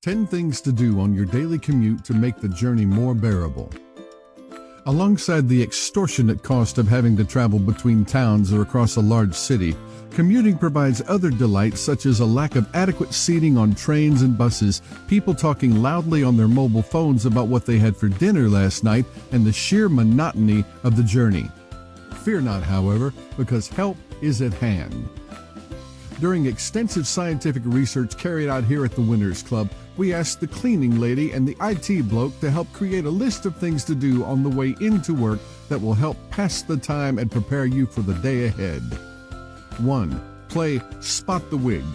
10 things to do on your daily commute to make the journey more bearable. Alongside the extortionate cost of having to travel between towns or across a large city, commuting provides other delights such as a lack of adequate seating on trains and buses, people talking loudly on their mobile phones about what they had for dinner last night, and the sheer monotony of the journey. Fear not, however, because help is at hand. During extensive scientific research carried out here at the W1nners Club, we asked the cleaning lady and the IT bloke to help create a list of things to do on the way into work that will help pass the time and prepare you for the day ahead. 1. Play Spot the Wig.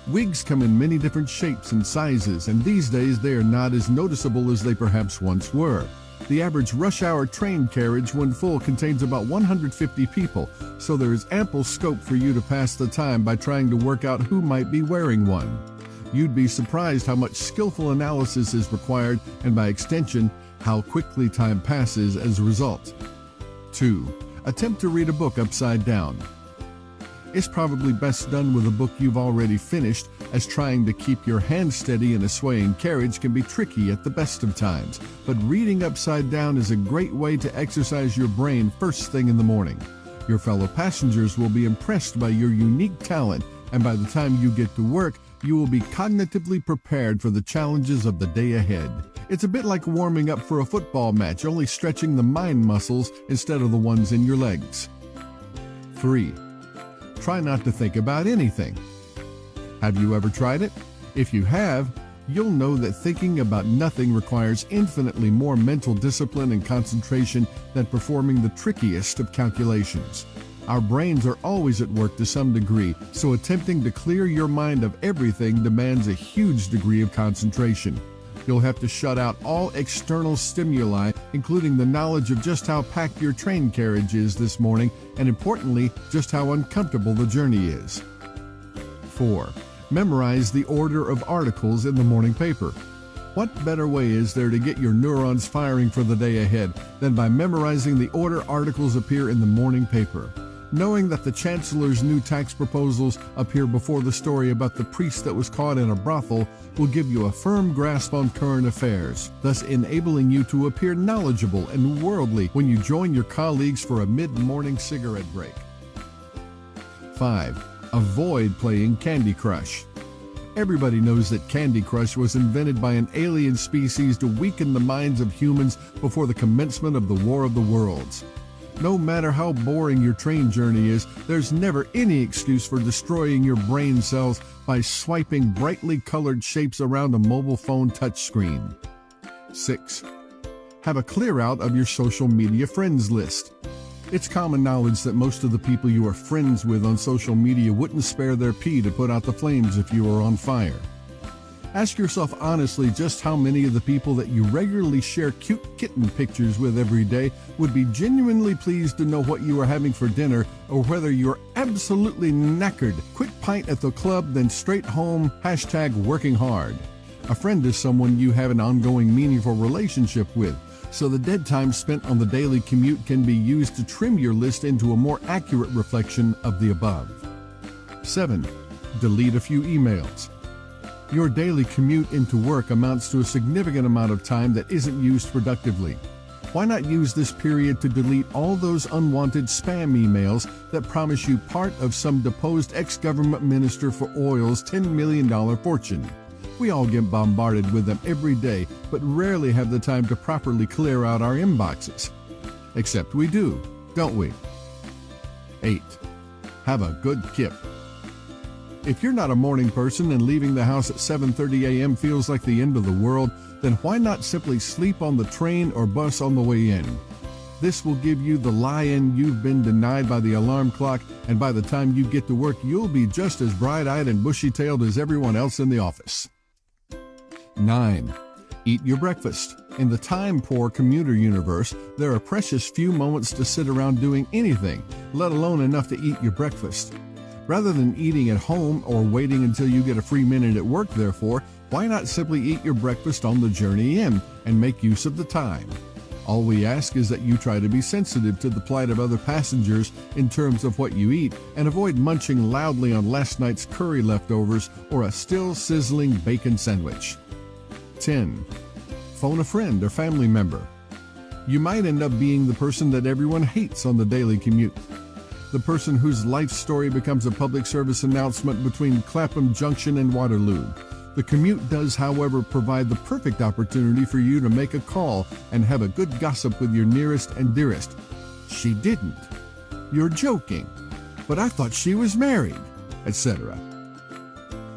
Wigs come in many different shapes and sizes, and these days they are not as noticeable as they perhaps once were. The average rush hour train carriage when full contains about 150 people, so there is ample scope for you to pass the time by trying to work out who might be wearing one. You'd be surprised how much skillful analysis is required, and by extension, how quickly time passes as a result. 2. Attempt to read a book upside down. It's probably best done with a book you've already finished, as trying to keep your hand steady in a swaying carriage can be tricky at the best of times, but reading upside down is a great way to exercise your brain first thing in the morning. Your fellow passengers will be impressed by your unique talent, and by the time you get to work, you will be cognitively prepared for the challenges of the day ahead. It's a bit like warming up for a football match, only stretching the mind muscles instead of the ones in your legs. 3. Try not to think about anything. Have you ever tried it? If you have, you'll know that thinking about nothing requires infinitely more mental discipline and concentration than performing the trickiest of calculations. Our brains are always at work to some degree, so attempting to clear your mind of everything demands a huge degree of concentration. You'll have to shut out all external stimuli, including the knowledge of just how packed your train carriage is this morning, and importantly, just how uncomfortable the journey is. 4. Memorize the order of articles in the morning paper. What better way is there to get your neurons firing for the day ahead than by memorizing the order articles appear in the morning paper? Knowing that the Chancellor's new tax proposals appear before the story about the priest that was caught in a brothel will give you a firm grasp on current affairs, thus enabling you to appear knowledgeable and worldly when you join your colleagues for a mid-morning cigarette break. 5. Avoid playing Candy Crush. Everybody knows that Candy Crush was invented by an alien species to weaken the minds of humans before the commencement of the War of the Worlds. No matter how boring your train journey is, there's never any excuse for destroying your brain cells by swiping brightly colored shapes around a mobile phone touchscreen. 6. Have a clear out of your social media friends list. It's common knowledge that most of the people you are friends with on social media wouldn't spare their pee to put out the flames if you were on fire. Ask yourself honestly just how many of the people that you regularly share cute kitten pictures with every day would be genuinely pleased to know what you are having for dinner, or whether you're absolutely knackered. Quick pint at the club, then straight home, #working hard. A friend is someone you have an ongoing meaningful relationship with, so the dead time spent on the daily commute can be used to trim your list into a more accurate reflection of the above. 7. Delete a few emails. Your daily commute into work amounts to a significant amount of time that isn't used productively. Why not use this period to delete all those unwanted spam emails that promise you part of some deposed ex-government minister for oil's $10 million fortune? We all get bombarded with them every day, but rarely have the time to properly clear out our inboxes. Except we do, don't we? 8. Have a good kip. If you're not a morning person and leaving the house at 7:30 a.m. feels like the end of the world, then why not simply sleep on the train or bus on the way in? This will give you the lie-in you've been denied by the alarm clock, and by the time you get to work, you'll be just as bright-eyed and bushy-tailed as everyone else in the office. 9. Eat your breakfast. In the time-poor commuter universe, there are precious few moments to sit around doing anything, let alone enough to eat your breakfast. Rather than eating at home or waiting until you get a free minute at work, therefore, why not simply eat your breakfast on the journey in and make use of the time? All we ask is that you try to be sensitive to the plight of other passengers in terms of what you eat, and avoid munching loudly on last night's curry leftovers or a still sizzling bacon sandwich. 10. Phone a friend or family member. You might end up being the person that everyone hates on the daily commute. The person whose life story becomes a public service announcement between Clapham Junction and Waterloo. The commute does, however, provide the perfect opportunity for you to make a call and have a good gossip with your nearest and dearest. She didn't. You're joking. But I thought she was married, etc.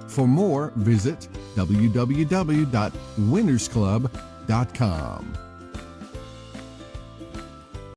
For more, visit www.winnersclub.com.